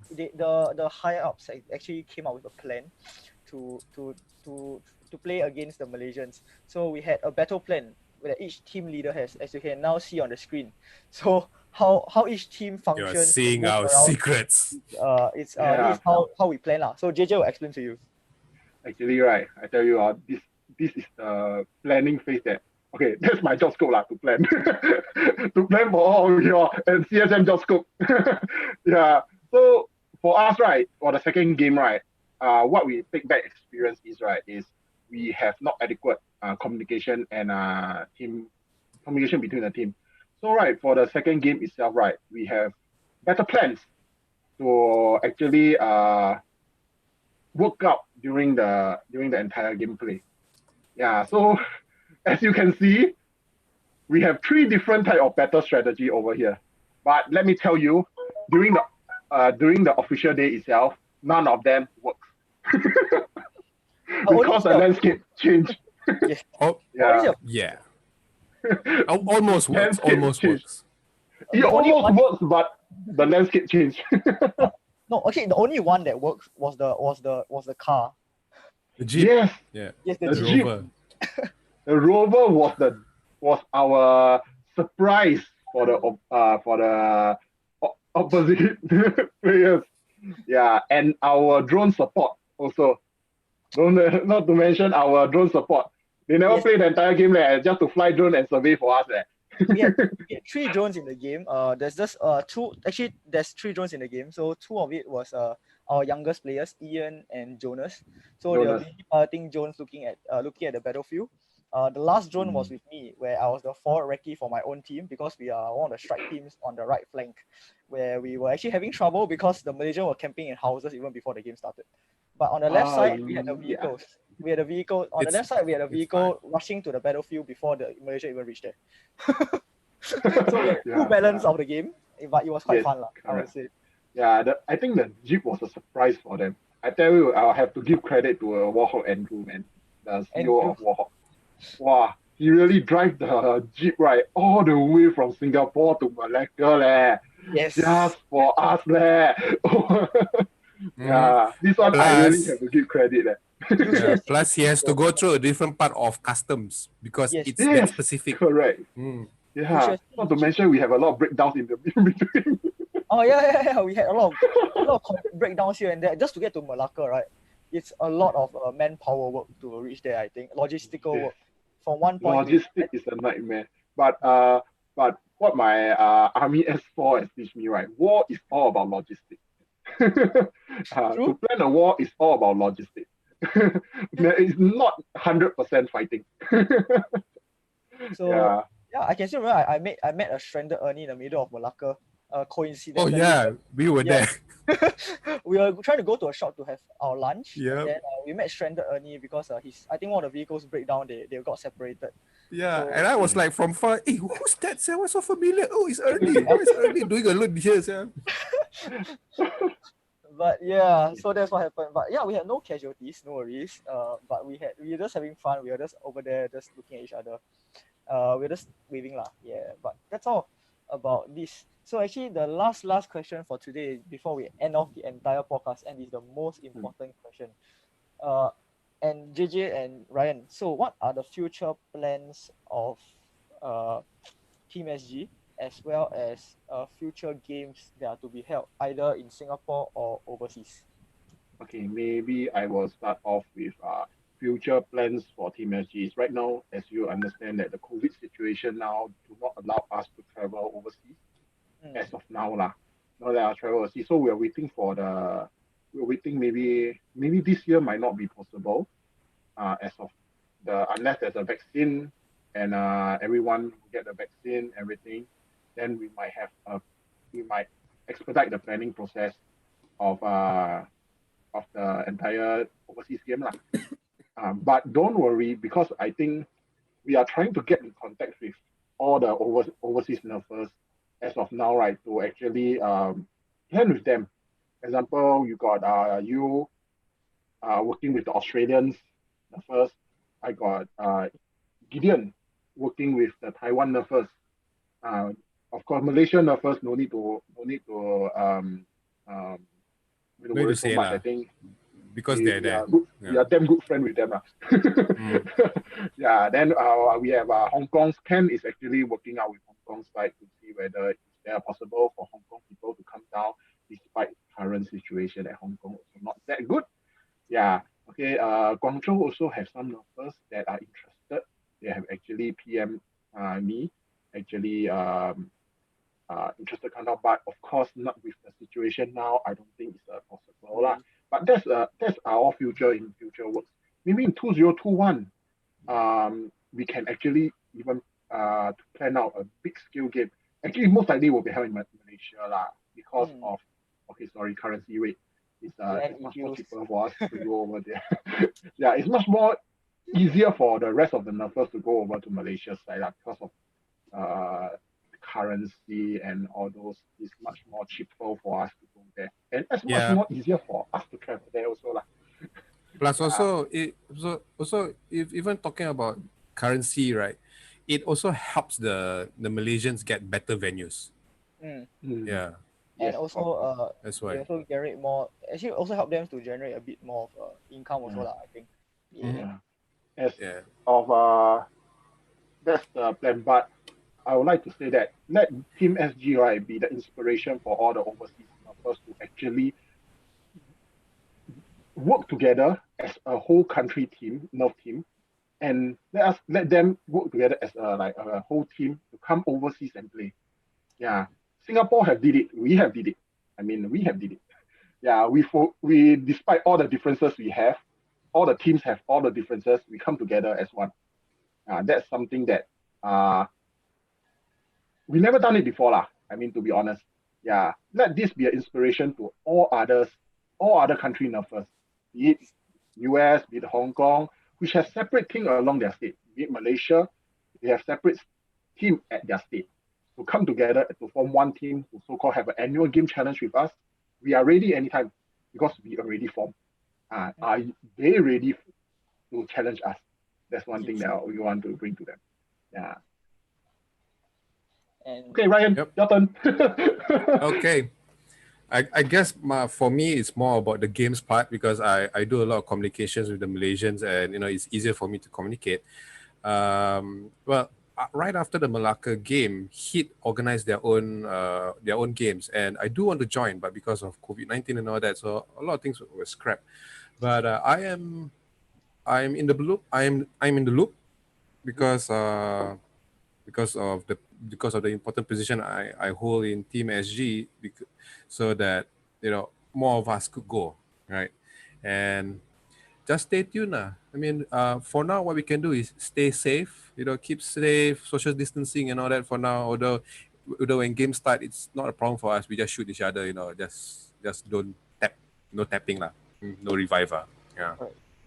The higher ups actually came up with a plan to play against the Malaysians. So we had a battle plan that each team leader has, as you can now see on the screen. So how each team functions. You're seeing our secrets. It's how we plan lah. So JJ will explain to you. Actually, right, I tell you, this is the planning phase that. Okay, that's my job scope to plan. To plan for all of your and CSM job scope. Yeah. So for us, right, for the second game, right, what we take back experience is we have not adequate communication and team communication between the team. So right, for the second game itself, right, we have better plans to actually work out during the entire gameplay. Yeah, so as you can see, we have 3 different type of battle strategy over here. But let me tell you, during the official day itself, none of them works. Because the landscape changed. Yes. Oh, Yeah. yeah. Almost works. Landscape Almost changed. works. It almost works, but the landscape changed. No, okay. The only one that works was the car. The Jeep. Yes, Yeah. Yes, the the Jeep. Jeep. Rover. The Rover was our surprise for the opposite players. Yeah, and our drone support also. Not to mention our drone support. They never Yes. played the entire game just to fly drone and survey for us. We had 3 drones in the game. There's just 2. Actually, there's 3 drones in the game. So 2 of it was our youngest players, Ian and Jonas. So they were Jonas. busy piloting drones, looking at the battlefield. The last drone was with me, where I was the forward recce for my own team, because we are one of the strike teams on the right flank, where we were actually having trouble because the Malaysians were camping in houses even before the game started. But on the left side, we had the vehicles. We had a vehicle on the It's- left side. We had a it's vehicle rushing to the battlefield before the Malaysia even reached there. So we had full balance of the game, but it was quite Yes, fun, I would correct. say. Yeah, I think the Jeep was a surprise for them. I tell you, I'll have to give credit to Warhawk Andrew, man, the CEO of Warhawk. Wow, he really drive the Jeep right all the way from Singapore to Malacca, leh. Yes. Just for us, leh. Yeah, this one I really Plus- have to give credit, leh. Yeah. Plus, he has to go through a different part of customs because Yes. it's that specific. Correct. Mm. Yeah, not to mention we have a lot of breakdowns in between. Oh yeah. We had a lot of breakdowns here and there just to get to Malacca, right? It's a lot of manpower work to reach there. I think logistical Yes. work. From one point, Logistic is a nightmare. But what my Army S4 has teach me, right? War is all about logistics. To plan a war is all about logistics. There is not 100% fighting. So yeah, I can still remember I met a stranded Ernie in the middle of Malacca. Oh Coincidentally. yeah, we were Yeah. there. We were trying to go to a shop to have our lunch. Yep. And then we met stranded Ernie because I think one of the vehicles break down. They got separated. Yeah, So- and I was like from far, hey, who's that? Sir? What's so familiar? Oh, it's Ernie. Oh, it's Ernie doing alone here, sir. But yeah, so that's what happened. But yeah, we had no casualties, no worries. But we were just having fun. We were just over there, just looking at each other. We were just waving lah. Yeah, but that's all about this. So actually, the last question for today, before we end off the entire podcast, and is the most important question. And JJ and Ryan. So what are the future plans of Team SG, as well as future games that are to be held either in Singapore or overseas? Okay, maybe I will start off with future plans for Team SGs. Right now, as you understand that the COVID situation now do not allow us to travel overseas as of now lah. Not that I travel overseas. So we're waiting maybe this year might not be possible. As of unless there's a vaccine and everyone get the vaccine, everything, then we might expedite the planning process of the entire overseas game lah. But don't worry, because I think we are trying to get in contact with all the overseas nerfers as of now, right, to actually plan with them. Example, you got you working with the Australians nerfers. I got Gideon working with the Taiwan nerfers. Of course, Malaysian nerfers no need to worry so say much. lah. I think Because they're there. Good, Yeah. We are damn good friend with them. Yeah, then we have Hong Kong's Ken is actually working out with Hong Kong side to see whether it's possible for Hong Kong people to come down despite current situation at Hong Kong also not that good. Yeah. Okay. Guangzhou also have some numbers that are interested. They have actually PM me actually interested to come down, but of course not with the situation now. I don't think it's possible lah. But that's our future in future works. Maybe in 2021, we can actually even to plan out a big scale game. Actually, most likely will be held in Malaysia lah because of currency rate. It's much more cheaper for us to go over there. Yeah, it's much more easier for the rest of the nerfers to go over to Malaysia side because of currency and all those. It's much more cheaper for us to go there, and it's much more easier for us to travel there also lah. Plus also if even talking about currency, right, it also helps the Malaysians get better venues. Yeah. And also that's they why. also generate more, actually also help them to generate a bit more of income also lah, I think. That's the plan, but I would like to say that let Team SG right be the inspiration for all the overseas numbers to actually work together as a whole country team, Nerf team, and let them work together as a whole team to come overseas and play. Yeah, Singapore have did it. We have did it. We have did it. Yeah, we despite all the differences we have, all the teams have all the differences. We come together as one. That's something that we never done it before lah. To be honest. Yeah, let this be an inspiration to all other country nerfers, be it US, be it Hong Kong, which has separate team along their state. Be it Malaysia, they have separate team at their state. To come together to form one team to so-called have an annual game challenge with us. We are ready anytime because we already formed. Are they ready to challenge us? That's one thing that we want to bring to them. Yeah. Okay, Ryan, your turn. Okay. I guess for me it's more about the games part because I do a lot of communications with the Malaysians and it's easier for me to communicate. Right after the Malacca game, Heat organized their own games, and I do want to join, but because of COVID-19 and all that, so a lot of things were scrapped. But I'm in the loop. I'm in the loop because of the important position I hold in Team SG, so that more of us could go, right? And just stay tuned. For now, what we can do is stay safe, keep safe, social distancing and all that for now. Although when games start, it's not a problem for us. We just shoot each other, just don't tap, no tapping lah, no reviver. Yeah.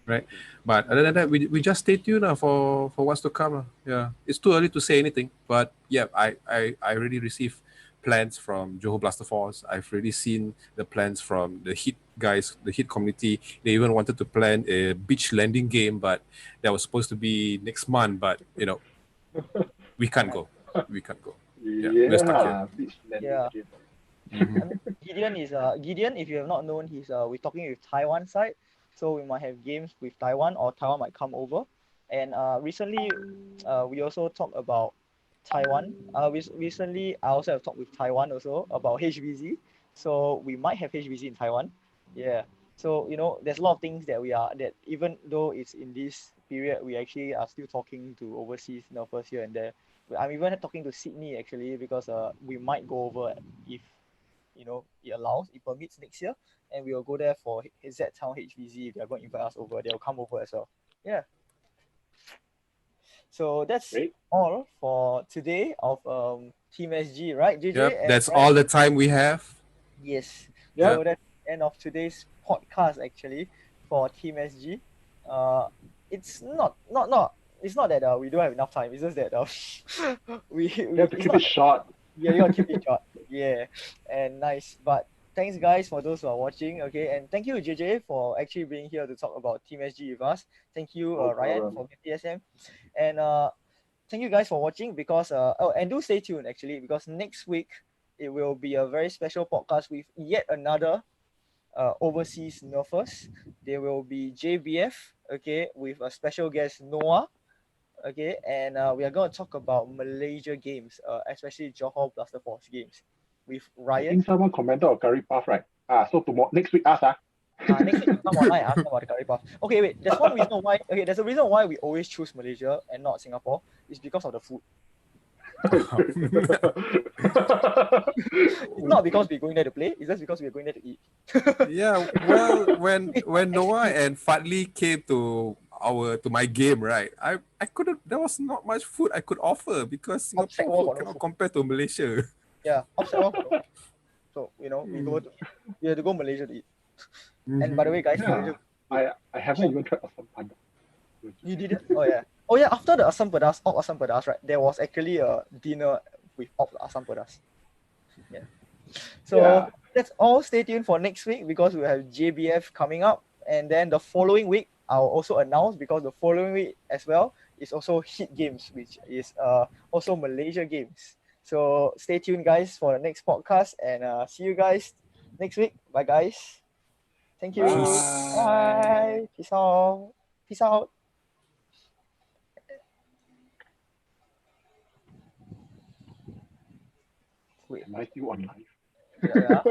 Right. But other than that, we just stay tuned for what's to come. Yeah. It's too early to say anything, but yeah, I already received plans from Johor Blaster Force. I've already seen the plans from the Heat guys, the Heat community. They even wanted to plan a beach landing game, but that was supposed to be next month. But we can't go. We can't go. Yeah, we're stuck here. Beach landing game. Gideon, if you have not known, we're talking with Taiwan side. So we might have games with Taiwan, or Taiwan might come over. And recently, we also talked about Taiwan. Recently, I also have talked with Taiwan also about HVZ. So we might have HVZ in Taiwan. Yeah. So, there's a lot of things that even though it's in this period, we actually are still talking to overseas nerfers here and there. I'm even talking to Sydney actually, because we might go over if it allows, it permits next year, and we will go there for Z Town HVZ. If they're going to invite us over, they'll come over as well. Yeah. So that's all for today of Team SG, right, JJ? Yep, that's all the time we have. Yes. Yep. So that's the end of today's podcast actually for Team SG. It's not that we don't have enough time. It's just that we have to keep it short. Yeah, you gotta keep it short. Yeah, and nice. But thanks, guys, for those who are watching. Okay, and thank you, JJ, for actually being here to talk about Team SG with us. Thank you, Ryan, for TSM, and thank you guys for watching. Because and do stay tuned actually, because next week it will be a very special podcast with yet another overseas nerfers. There will be JBF, okay, with a special guest Noah. Okay, and we are going to talk about Malaysia games, especially Johor Blaster Force games, with Ryan. I think someone commented on Curry Puff, right? So tomorrow, next week, ask. Next week, someone might ask about the Curry Puff. Okay, wait. There's one reason why. Okay, there's a reason why we always choose Malaysia and not Singapore. It's because of the food. It's not because we're going there to play. It's just because we're going there to eat. Yeah. Well, when Noah and Fadli came to my game, right? I couldn't. There was not much food I could offer because Singapore food cannot compare to Malaysia. Yeah, upset. So we have to go Malaysia to eat. And by the way, guys, Yeah. I haven't even tried Asam Pedas. you didn't? Oh yeah. Oh yeah. After the Asam Pedas, Op Asam Pedas, right? There was actually a dinner with Op Asam Pedas. Yeah. So Yeah. that's all. Stay tuned for next week because we have JBF coming up, and then the following week I'll also announce because the following week as well is also Hit Games, which is also Malaysia Games. So stay tuned, guys, for the next podcast, and see you guys next week. Bye, guys. Thank you. Bye. Bye. Peace out. Peace out. Am I still on live? Yeah.